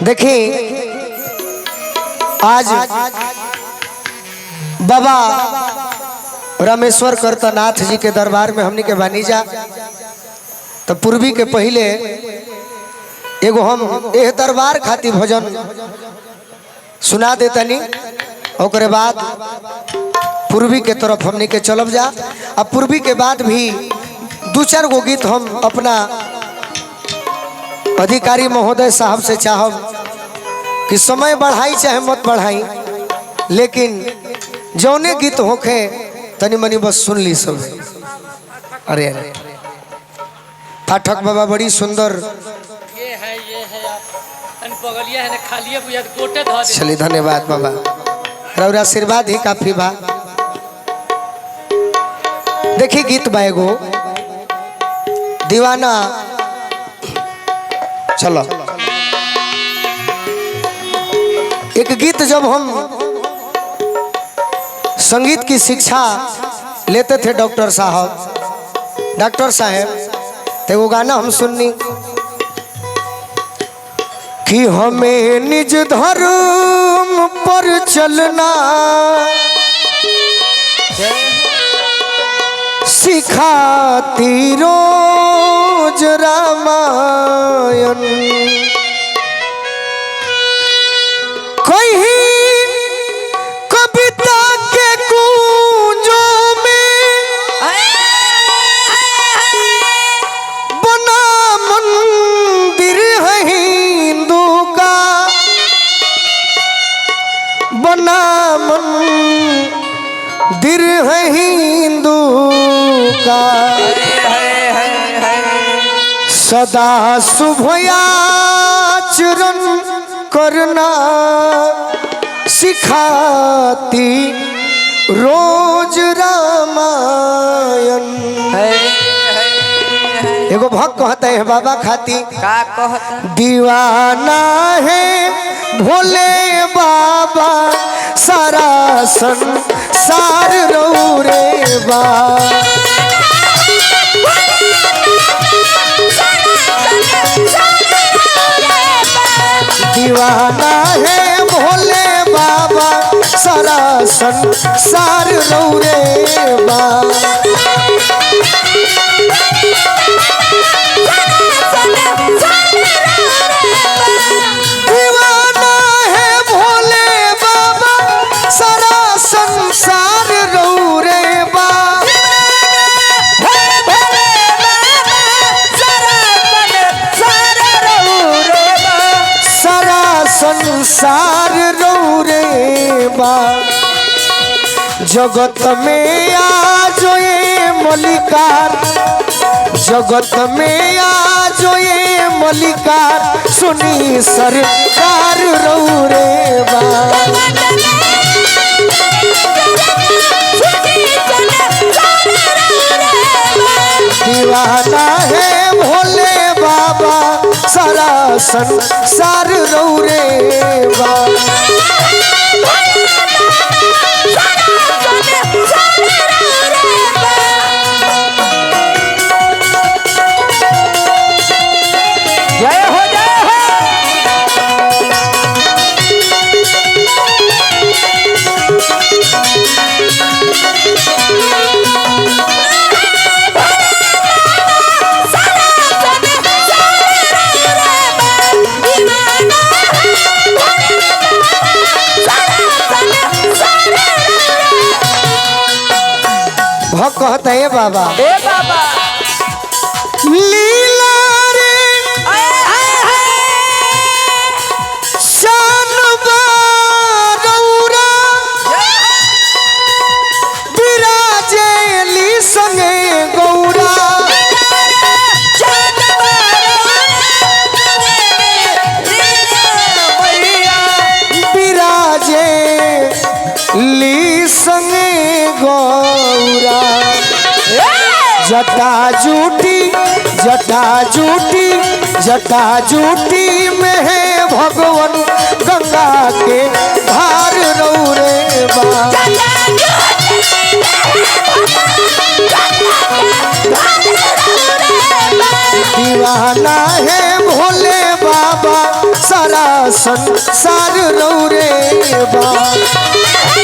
देखिए आज बाबा रामेश्वर करतनाथ जी के दरबार में हमनी के बानीजा तो पूर्वी के पहले एगो हम एह दरबार खातिर भजन सुना देतनी ओकरे बाद पूर्वी के तरफ हमनी के चलब जा। अब पूर्वी के बाद भी दो चार गो गीत हम अपना अधिकारी महोदय साहब से चाहब कि समय बढ़ाई चाहे मत बढ़ाई, लेकिन जौने गीत होखे तनी मनी बस सुन ली सब। अरे अरे पाठक बाबा बड़ी सुंदर ये है बगलिया है ना खालिए बुझा गोटे धो दे। चलिए धन्यवाद बाबा, और आशीर्वाद ही काफी बा। देखिए गीत बा एगो दीवाना। चलो एक गीत जब हम संगीत की शिक्षा लेते थे डॉक्टर साहब तो वो गाना हम सुननी कि हमें निज धर्म पर चलना सिखाती रोज रामायण, कहीं कविता के कुंजों में बना मंदिर है हिंदू का, बना मंदिर है हिंदू का, सदा शुभयाचरण करना सिखाती रोज रामायण। एगो भक्त कहता है बाबा खाती का कहता दीवाना है भोले बाबा सारा संसार रो रे बा, दीवाना है भोले बाबा सारा संसार रो रे बा, दीवाना है भोले बाबा सारा संसार रो रे बा, संसार रो रे बा, जगत में आज ये मलिकार, जगत में आज ये मलिकार सुनी सरकार रो रे बा, दीवाना है भोले बाबा सारा संसार रो रे बा, जय हो जय हो। भक्त कहता है बाबा ए बाबा लीला रे शान बारौरा विराजेली संगे गौरा, विराजेली संगे गौरा, जटा जूटी जटा जूटी जटा जूटी में है भगवान गंगा के धार रो रे बा, दीवाना है भोले बाबा सारा संसार रौरे बा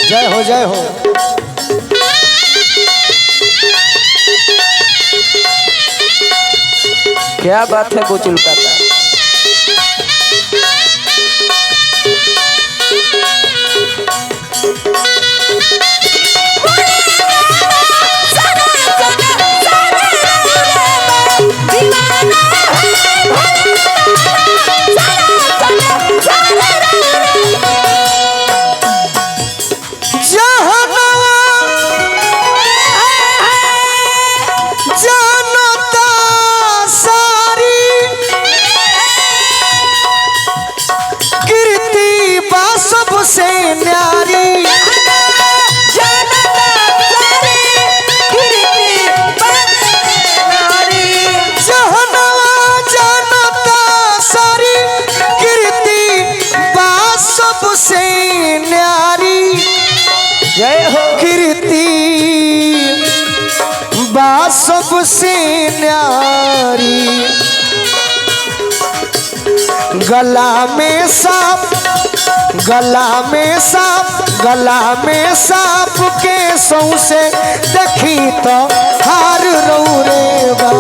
जय हो जय हो। क्या बात है बुचुल काका। सबसे न्यारी जहनवा जनता सारी कीर्ति बा सबसे न्यारी जय हो। कीर्ति बा सबसे न्यारी गला में सांप गला में सांप के सौसे देखी तो हार रौरे बा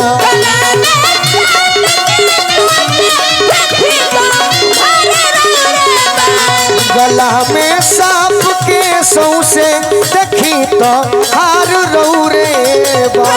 गला में सांप के सौसे देखी तो हार रौरे बा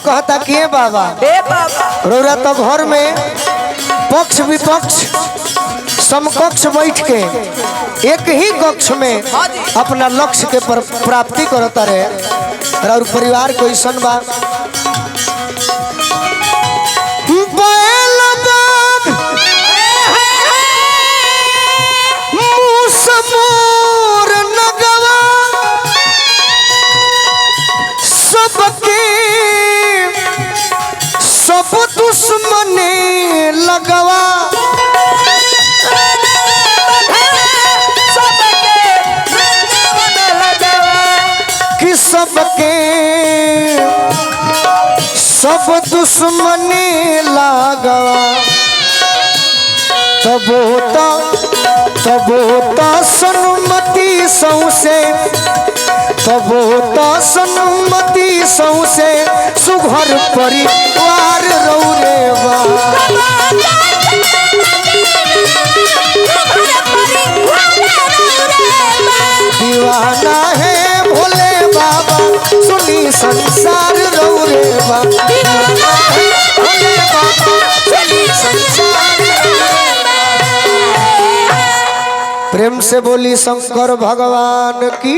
कहता कि बाबा रौरा तो घर में पक्ष विपक्ष समकक्ष बैठ के एक ही कक्ष में अपना लक्ष्य के प्राप्ति करता रहे और परिवार को ऐसन बा सब दुश्मने लगवा कि सबके सब दुश्मने लगवा तब सनुमति सौसे तब सनुमति सौसे सुघर परिवार रौरे बा दीवाना है भोले बाबा सुनी संसार रौरे बा दीवाना है भोले बाबा सुनी संसार प्रेम से बोली शंकर भगवान की।